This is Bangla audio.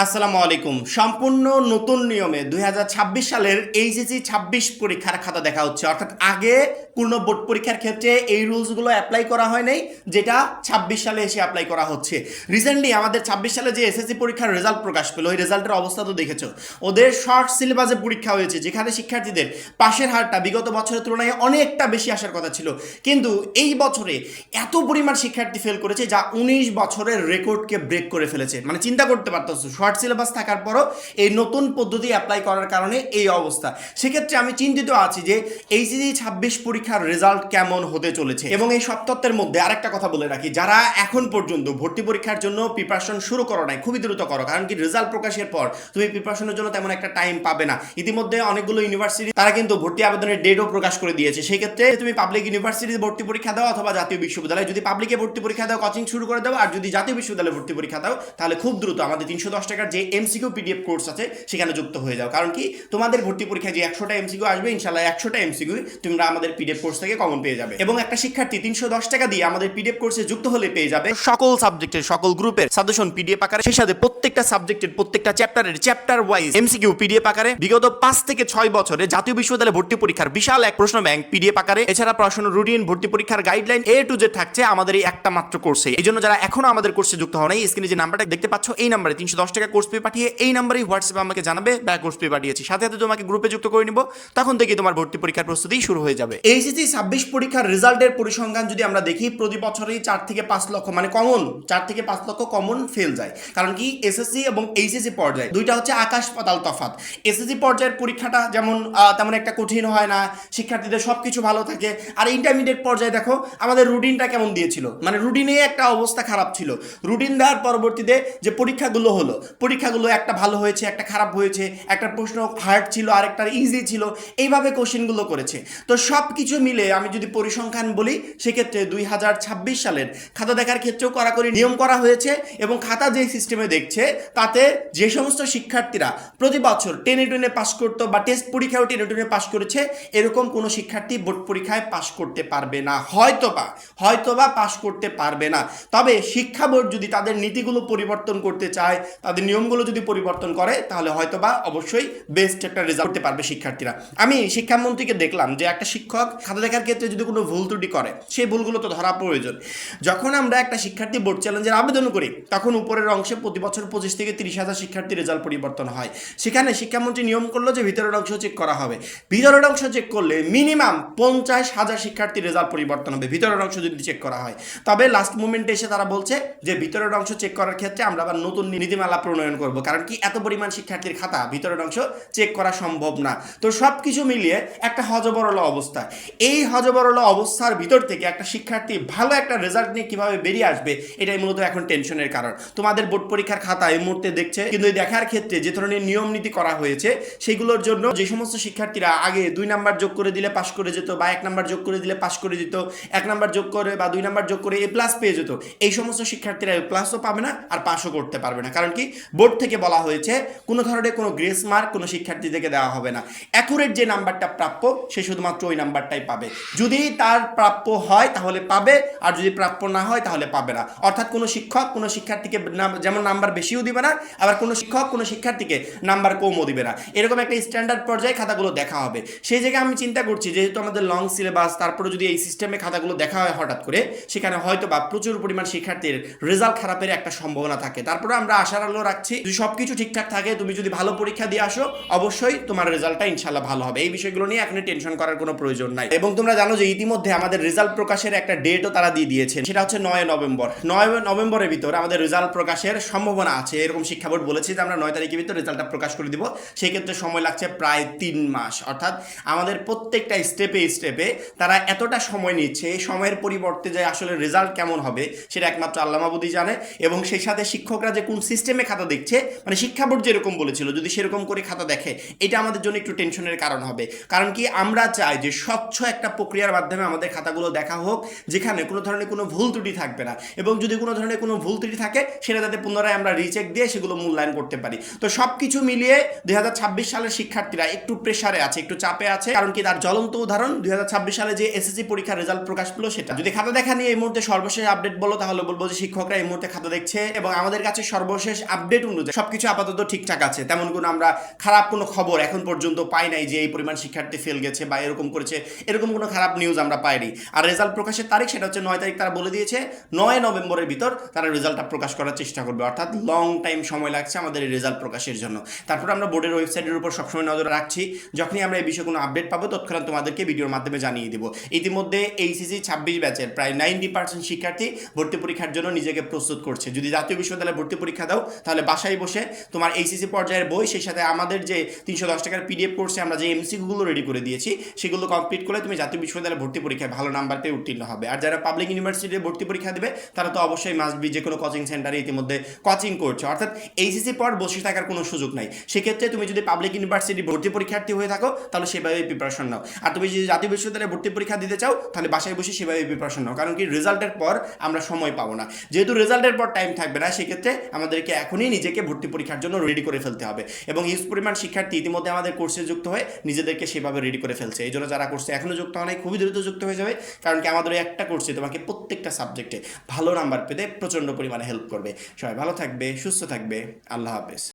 আসসালামু আলাইকুম। সম্পূর্ণ নতুন নিয়মে ২০২৬ সালের এইচএসসি ২৬ পরীক্ষার খাতা দেখা হচ্ছে। অর্থাৎ আগে পূর্ণ বোর্ড পরীক্ষার ক্ষেত্রে এই রুলসগুলো অ্যাপ্লাই করা হয় নাই, যেটা ২৬ সালে এসে অ্যাপ্লাই করা হচ্ছে। রিসেন্টলি আমাদের ২৬ সালে যে এসএসসি পরীক্ষার রেজাল্ট প্রকাশ পেল, ওই রেজাল্টের অবস্থা তো দেখেছো। ওদের শর্ট সিলেবাসে পরীক্ষা হয়েছে, যেখানে শিক্ষার্থীদের পাশের হারটা বিগত বছরের তুলনায় অনেকটা বেশি আসার কথা ছিল, কিন্তু এই বছরে এত পরিমাণ শিক্ষার্থী ফেল করেছে যা ১৯ বছরের রেকর্ডকে ব্রেক করে ফেলেছে। মানে চিন্তা করতে পারতেছো, শর্ট সিলেবাস থাকার পরও এই নতুন পদ্ধতি অ্যাপ্লাই করার কারণে এই অবস্থা। সেক্ষেত্রে আমি চিন্তিত আছি যে এইচএসসি ২৬ পরীক্ষার রেজাল্ট কেমন হতে চলেছে। এবং এই সব তথ্যের মধ্যে আরেকটা কথা বলে রাখি, যারা এখন পর্যন্ত ভর্তি পরীক্ষার জন্য প্রিপারেশন শুরু করো নাই, খুবই দ্রুত করো, কারণ কি রেজাল্ট প্রকাশের পর তুমি প্রিপারেশনের জন্য তেমন একটা টাইম পাবে না। ইতিমধ্যে অনেকগুলো ইউনিভার্সিটি তারা কিন্তু ভর্তি আবেদনের ডেটও প্রকাশ করে দিয়েছে। সেই ক্ষেত্রে তুমি পাবলিক ইউনিভার্সিটিতে ভর্তি পরীক্ষা দাও অথবা জাতীয় বিশ্ববিদ্যালয়, যদি পাবলিকে ভর্তি পরীক্ষা দাও কোচিং শুরু করে দাও, আর যদি জাতীয় বিশ্ববিদ্যালয়ে ভর্তি পরীক্ষা দাও তাহলে খুব দ্রুত আমাদের ৩১০ টাকার যে এমসিকিউ পিডিএফ কোর্স আছে সেখানে যুক্ত হয়ে যাও। কারণ কি তোমাদের ভর্তি পরীক্ষায় যে ১০০টা এমসিকিউ আসবে, ইনশাআল্লাহ ১০০টা এমসিকিউ তোমরা আমাদের পিডিএফ কোর্স থেকে কমন পেয়ে যাবে। এবং একটা শিক্ষার্থী ৩১০ টাকা দিয়ে আমাদের পিডিএফ কোর্সে যুক্ত হলে পেয়ে যাবে সকল সাবজেক্টের সকল গ্রুপের সাজেশন পিডিএফ আকারে, সেই সাথে প্রত্যেকটা সাবজেক্টের প্রত্যেকটা চ্যাপ্টারের চ্যাপ্টার ওয়াইজ এমসিকিউ পিডিএফ আকারে, বিগত ৫ থেকে ৬ বছরে জাতীয় বিশ্ববিদ্যালয়ে ভর্তি পরীক্ষার বিশাল এক প্রশ্ন ব্যাংক পিডিএফ আকারে, এছাড়া পড়াশোনার রুটিন, ভর্তি পরীক্ষার গাইডলাইন A to Z থাকছে আমাদের এই একটা মাত্র কোর্সে। এই জন্য যারা এখনো আমাদের কোর্সে যুক্ত হও নাই, স্ক্রিনে যে নাম্বারটা দেখতে পাচ্ছ এই নাম্বারে ৩১০ টাকা কোর্স পে পাঠিয়ে এই নাম্বারেই হোয়াটসঅ্যাপে আমাকে জানাবে বা কোর্স পে পাঠিয়েছি, সাথে সাথে তোমাকে গ্রুপে যুক্ত করে নিব, তখন থেকে তোমার ভর্তি পরীক্ষার প্রস্তুতি শুরু হয়ে যাবে। এইচএসসি ২৬ পরীক্ষার রেজাল্টের পরিসংখ্যান যদি আমরা দেখি, প্রতি বছরই ৪ থেকে ৫ লক্ষ মানে কমন ৪ থেকে ৫ লক্ষ কমন ফেল যায়। কারণ কি এসএসসি এবং এইচএসসি পর্যায়ে দুইটা হচ্ছে আকাশ পাতাল তফাৎ। এসএসসি পর্যায়ের পরীক্ষাটা যেমন তেমন একটা কঠিন হয় না, শিক্ষার্থীদের সব কিছু ভালো থাকে। আর ইন্টারমিডিয়েট পর্যায়ে দেখো আমাদের রুটিনটা কেমন দিয়েছিল, মানে রুটিনে একটা অবস্থা খারাপ ছিল। রুটিন দেওয়ার পরবর্তীতে যে পরীক্ষাগুলো হলো, পরীক্ষাগুলো একটা ভালো হয়েছে, একটা খারাপ হয়েছে, একটা প্রশ্ন হার্ড ছিল আর একটা ইজি ছিল, এইভাবে কোশ্চেনগুলো করেছে। তো সব কিছু মিলে আমি যদি পরিসংখ্যান বলি, সেক্ষেত্রে ২০২৬ সালের খাতা দেখার ক্ষেত্রেও কড়াকড়ি নিয়ম করা হয়েছে। এবং খাতা যে সিস্টেমে দেখছে তাতে যে সমস্ত শিক্ষার্থীরা প্রতি বছর টেনে টেনে পাশ করতো বা টেস্ট পরীক্ষাও টেনে টেনে পাশ করেছে, এরকম কোনো শিক্ষার্থী বোর্ড পরীক্ষায় পাশ করতে পারবে না, হয়তোবা পাশ করতে পারবে না। তবে শিক্ষা বোর্ড যদি তাদের নীতিগুলো পরিবর্তন করতে চায়, তাদের নিয়মগুলো যদি পরিবর্তন করে, তাহলে হয়তোবা অবশ্যই বেস্ট একটা রেজাল্ট করতে পারবে শিক্ষার্থীরা। আমি শিক্ষামন্ত্রীকে দেখলাম যে একটা শিক্ষক খাতা দেখার ক্ষেত্রে যদি কোনো ভুল ত্রুটি করে, সেই ভুলগুলো তো ধরা প্রয়োজন। যখন আমরা একটা শিক্ষার্থী বোর্ড চ্যালেঞ্জের আবেদন করি, তখন উপরের অংশে প্রতি বছর ২৫ থেকে ৩০,০০০ শিক্ষার্থী রেজাল্ট পরিবর্তন হয়। সেখানে শিক্ষামন্ত্রী নিয়ম করলো যে ভিতরের অংশ চেক করা হবে। ভিতরের অংশ চেক করলে মিনিমাম ৫০,০০০ শিক্ষার্থী রেজাল্ট পরিবর্তন হবে ভিতরের অংশ যদি চেক করা হয়। তবে লাস্ট মোমেন্টে এসে তারা বলছে যে ভিতরের অংশ চেক করার ক্ষেত্রে আমরা আবার নতুন নীতিমালা প্রণয়ন করব, কারণ কি এত পরিমাণ শিক্ষার্থীর খাতা ভিতরের অংশ চেক করা সম্ভব না। তো সব কিছু মিলিয়ে একটা হযবরল অবস্থা। এই হযবরল অবস্থার ভিতর থেকে একটা শিক্ষার্থী ভালো একটা রেজাল্ট নিয়ে কিভাবে বেরিয়ে আসবে, এটাই মূলত এখন টেনশনের কারণ। তোমাদের বোর্ড পরীক্ষার খাতা এই মুহূর্তে দেখছে, কিন্তু এই দেখার ক্ষেত্রে যে ধরনের নিয়ম নীতি করা হয়েছে, সেগুলোর জন্য যে সমস্ত শিক্ষার্থীরা আগে ২ নাম্বার যোগ করে দিলে পাশ করে যেত, বা ১ নাম্বার যোগ করে দিলে পাশ করে যেত, ১ নাম্বার যোগ করে বা ২ নাম্বার যোগ করে A+ পেয়ে যেত, এই সমস্ত শিক্ষার্থীরা A+ও পাবে না আর পাশও করতে পারবে না। কারণ কি বোর্ড থেকে বলা হয়েছে কোনো ধরনের কোনো গ্রেস মার্ক কোনো শিক্ষার্থী থেকে দেওয়া হবে না। অ্যাকুরেট যে নাম্বারটা প্রাপ্য, সে শুধুমাত্র ওই নাম্বারটাই পাবে। যদি তার প্রাপ্য হয় তাহলে পাবে, আর যদি প্রাপ্য না হয় তাহলে পাবে না। অর্থাৎ কোনো শিক্ষক কোনো শিক্ষার্থীকে যেমন নাম্বার বেশিও দিবে না, আবার কোনো শিক্ষক কোনো শিক্ষার্থীকে নাম্বার কমও দিবে না। এরকম একটা স্ট্যান্ডার্ড পর্যায়ে খাতাগুলো দেখা হবে। সেই জায়গায় আমি চিন্তা করছি, যেহেতু আমাদের লং সিলেবাস, তারপরে যদি এই সিস্টেমে খাতাগুলো দেখা হয় হঠাৎ করে, সেখানে হয়তো বা প্রচুর পরিমাণ শিক্ষার্থীর রেজাল্ট খারাপের একটা সম্ভাবনা থাকে। তারপরে আমরা আশার আলো রাখছি, যদি সব কিছু ঠিকঠাক থাকে, তুমি যদি ভালো পরীক্ষা দিয়ে আসো, অবশ্যই তোমার রেজাল্টটা ইনশাল্লাহ ভালো হবে। এই বিষয়গুলো নিয়ে এখন টেনশন করার কোনো প্রয়োজন নাই। এবং তোমরা জানো যে ইতিমধ্যে আমাদের রেজাল্ট প্রকাশের একটা ডেটও তারা দিয়ে দিয়েছেন, সেটা হচ্ছে ৯ নভেম্বর। ৯ নভেম্বরের ভিতরে আমাদের রেজাল্ট প্রকাশের সম্ভাবনা আছে, এরকম শিক্ষা বোর্ড বলেছে যে আমরা ৯ তারিখের ভিতরে রেজাল্টটা প্রকাশ করে দিব। সেই ক্ষেত্রে সময় লাগছে প্রায় ৩ মাস। অর্থাৎ আমাদের প্রত্যেকটা স্টেপে তারা এতটা সময় নিচ্ছে, এই সময়ের পরিবর্তে যে আসলে রেজাল্ট কেমন হবে সেটা একমাত্র আল্লাহ মাবুদই জানে। এবং সেই সাথে শিক্ষকরা যে কোন সিস্টেমে খাতা দেখছে, মানে শিক্ষা বোর্ড যেরকম বলেছিল, যদি সেরকম করে খাতা দেখে, এটা আমাদের জন্য একটু টেনশনের কারণ হবে। কারণ কি আমরা চাই যে স্বচ্ছ একটা প্রক্রিয়ার মাধ্যমে আমাদের খাতাগুলো দেখা হোক, যেখানে কোনো ধরনের কোনো ভুল ত্রুটি থাকবে না, এবং যদি কোনো ধরনের কোনো ভুল ত্রুটি থাকে সেটা যাতে পুনরায় আমরা রিচেক দিয়ে সেগুলো মূল্যায়ন করতে পারি। তো সব কিছু মিলিয়ে ২০২৬ সালের শিক্ষার্থীরা একটু প্রেসারে আছে, একটু চাপে আছে। কারণ কি তার জ্বলন্ত উদাহরণ ২০২৬ সালে যে এসএসসি পরীক্ষার রেজাল্ট প্রকাশ পেল সেটা। যদি খাতা দেখা নিয়ে এই মুহূর্তে সর্বশেষ আপডেট বলো, তাহলে বলবো যে শিক্ষকরা এই মুহূর্তে খাতা দেখছে এবং আমাদের কাছে সর্বশেষ আপডেট আপডেট অনুযায়ী সবকিছু আপাতত ঠিকঠাক আছে, তেমন কোনো আমরা খারাপ কোনো খবর এখন পর্যন্ত পাই নাই যে এই পরিমাণ শিক্ষার্থী ফেল গেছে বা এরকম করেছে, এরকম কোনো খারাপ নিউজ আমরা পাইনি। আর রেজাল্ট প্রকাশের তারিখ সেটা হচ্ছে 9 তারিখ, তারা বলে দিয়েছে 9 নভেম্বরের ভিতর তারা রেজাল্টটা প্রকাশ করার চেষ্টা করবে, অর্থাৎ লং টাইম সময় লাগছে আমাদের এই রেজাল্ট প্রকাশের জন্য। তারপর আমরা বোর্ডের ওয়েবসাইটের উপর সবসময় নজর রাখছি, যখনই আমরা এই বিষয়ে কোনো আপডেট পাবো তৎক্ষণাৎ তোমাদেরকে ভিডিওর মাধ্যমে জানিয়ে দিব। ইতিমধ্যে এইচএসসি 26 ব্যাচের প্রায় 90% শিক্ষার্থী ভর্তি পরীক্ষার জন্য নিজেকে প্রস্তুত করছে। যদি জাতীয় বিশ্ববিদ্যালয়ে ভর্তি পরীক্ষা দাও তাহলে বাসায় বসে তোমার এইচএসসি পর্যায়ের বই, সেই সাথে আমাদের যে 310 টাকার পিডিএফ কোর্সে আমরা যে এমসিকিউগুলো রেডি করে দিয়েছি সেগুলো কমপ্লিট করলে তুমি জাতীয় বিশ্ববিদ্যালয়ে ভর্তি পরীক্ষায় ভালো নাম্বার পেয়ে উত্তীর্ণ হবে। আর যারা পাবলিক ইউনিভার্সিটিতে ভর্তি পরীক্ষা দেবে তারা তো অবশ্যই মাস্ট বি যে কোনো কোচিং সেন্টারে ইতিমধ্যে কোচিং করছে, অর্থাৎ এইচএসসি পর বসে থাকার কোনো সুযোগ নাই। সেক্ষেত্রে তুমি যদি পাবলিক ইউনিভার্সিটি ভর্তি পরীক্ষার্থী হয়ে থাকো তাহলে সেভাবে প্রিপারেশন নাও, আর তুমি যদি জাতীয় বিশ্ববিদ্যালয়ে ভর্তি পরীক্ষা দিতে চাও তাহলে বাসায় বসে সেভাবে প্রিপারেশন নাও। কারণ কি, রেজাল্টের পর আমরা সময় পাবো না, যেহেতু রেজাল্টের পর টাইম থাকবে না, সেক্ষেত্রে আমাদেরকে এখনই নিজেকে ভর্তি পরীক্ষার জন্য রেডি করে ফেলতে হবে। এবং হিউজ পরিমাণ শিক্ষার্থী ইতিমধ্যে আমাদের কোর্সে যুক্ত হয়ে নিজেদেরকে সেভাবে রেডি করে ফেলছে। এই জন্য যারা কোর্সে এখনও যুক্ত হয় নাই খুবই দ্রুত যুক্ত হয়ে যাবে, কারণ কি আমাদের এই একটা কোর্সে তোমাকে প্রত্যেকটা সাবজেক্টে ভালো নাম্বার পেতে প্রচণ্ড পরিমাণে হেল্প করবে। সবাই ভালো থাকবে, সুস্থ থাকবে, আল্লাহ হাফেজ।